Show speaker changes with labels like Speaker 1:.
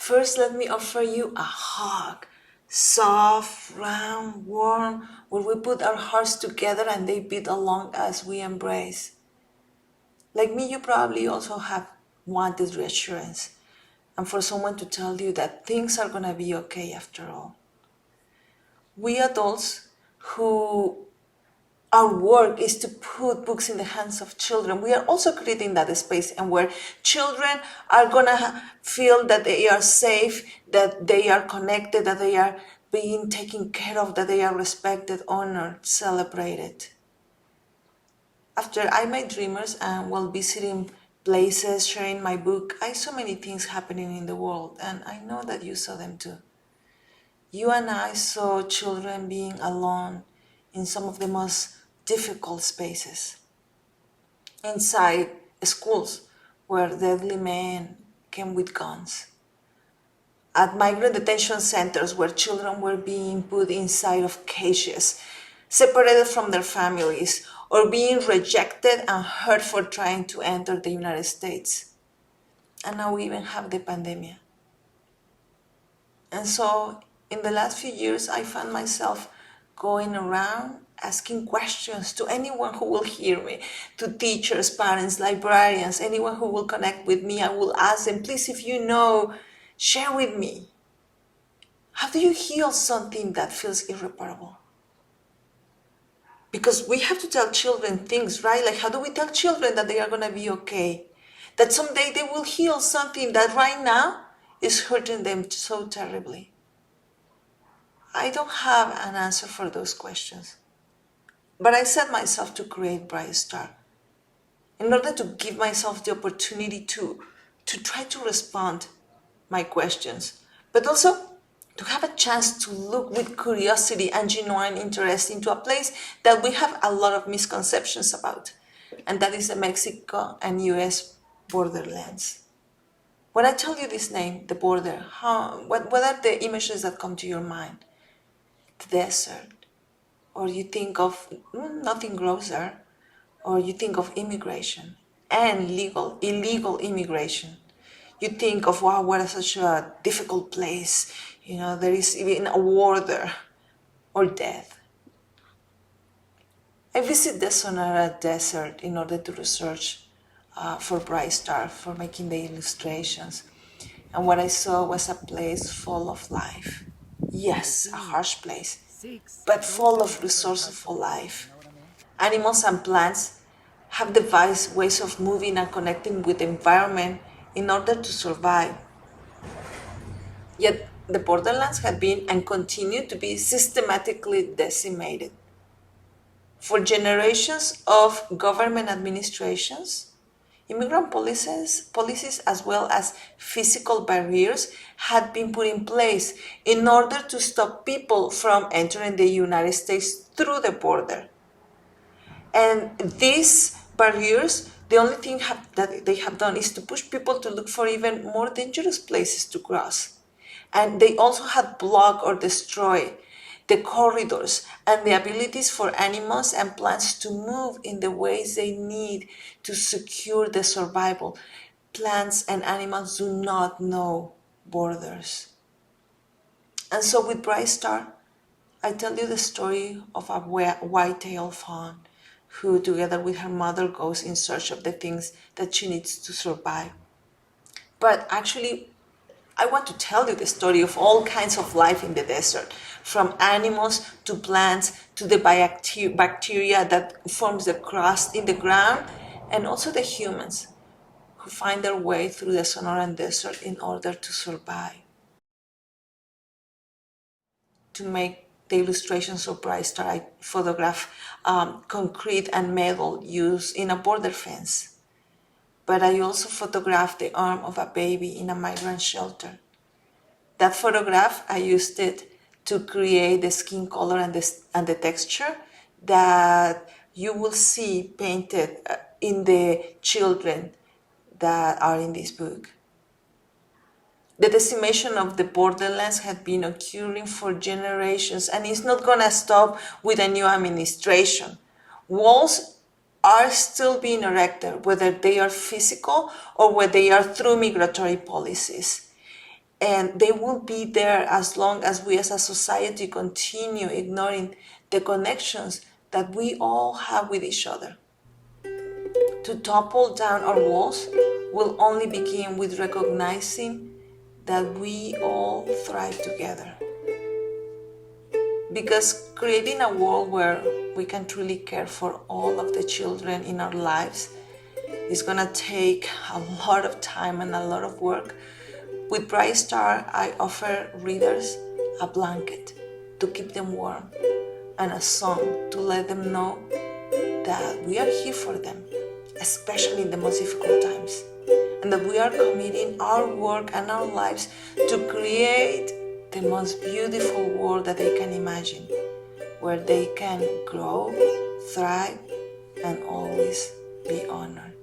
Speaker 1: First, let me offer you a hug. Soft, round, warm, where we put our hearts together and they beat along as we embrace. Like me, you probably also have wanted reassurance and for someone to tell you that things are gonna be okay after all. We adults who our work is to put books in the hands of children. We are also creating that space and where children are gonna feel that they are safe, that they are connected, that they are being taken care of, that they are respected, honored, celebrated. After I made Dreamers and while visiting places, sharing my book, I saw many things happening in the world and I know that you saw them too. You and I saw children being alone in some of the most difficult spaces. Inside schools where deadly men came with guns. At migrant detention centers where children were being put inside of cages, separated from their families, or being rejected and hurt for trying to enter the United States. And now we even have the pandemic. And so in the last few years, I found myself going around asking questions to anyone who will hear me, to teachers, parents, librarians, anyone who will connect with me. I will ask them, please, if you know, share with me. How do you heal something that feels irreparable? Because we have to tell children things, right? Like, how do we tell children that they are going to be okay? That someday they will heal something that right now is hurting them so terribly. I don't have an answer for those questions. But I set myself to create Bright Star in order to give myself the opportunity to try to respond my questions, but also to have a chance to look with curiosity and genuine interest into a place that we have a lot of misconceptions about, and that is the Mexico and US borderlands. When I tell you this name, the border, what are the images that come to your mind? The desert, or you think of nothing grows there, or you think of immigration and illegal immigration. You think of, wow, what is such a difficult place. You know, there is even a war there, or death. I visit the Sonora Desert in order to research for Bright Star, for making the illustrations. And what I saw was a place full of life. Yes, a harsh place, but full of resources for life. Animals and plants have devised ways of moving and connecting with the environment in order to survive. Yet the borderlands have been and continue to be systematically decimated. For generations of government administrations, immigrant policies as well as physical barriers had been put in place in order to stop people from entering the United States through the border. And these barriers, the only thing that they have done is to push people to look for even more dangerous places to cross. And they also had blocked or destroyed the corridors and the abilities for animals and plants to move in the ways they need to secure the survival. Plants and animals do not know borders. And so with Bright Star, I tell you the story of a white-tailed fawn who, together with her mother, goes in search of the things that she needs to survive. But actually, I want to tell you the story of all kinds of life in the desert, from animals to plants to the bacteria that forms the crust in the ground, and also the humans who find their way through the Sonoran Desert in order to survive. To make the illustrations of Bright Star, I photograph concrete and metal used in a border fence. But I also photographed the arm of a baby in a migrant shelter. That photograph, I used it to create the skin color and the texture that you will see painted in the children that are in this book. The decimation of the borderlands had been occurring for generations, and it's not going to stop with a new administration. Walls are still being erected, whether they are physical or whether they are through migratory policies. And they will be there as long as we as a society continue ignoring the connections that we all have with each other. To topple down our walls will only begin with recognizing that we all thrive together. Because creating a world where we can truly care for all of the children in our lives is gonna take a lot of time and a lot of work. With Bright Star, I offer readers a blanket to keep them warm and a song to let them know that we are here for them, especially in the most difficult times, and that we are committing our work and our lives to create the most beautiful world that they can imagine, where they can grow, thrive, and always be honored.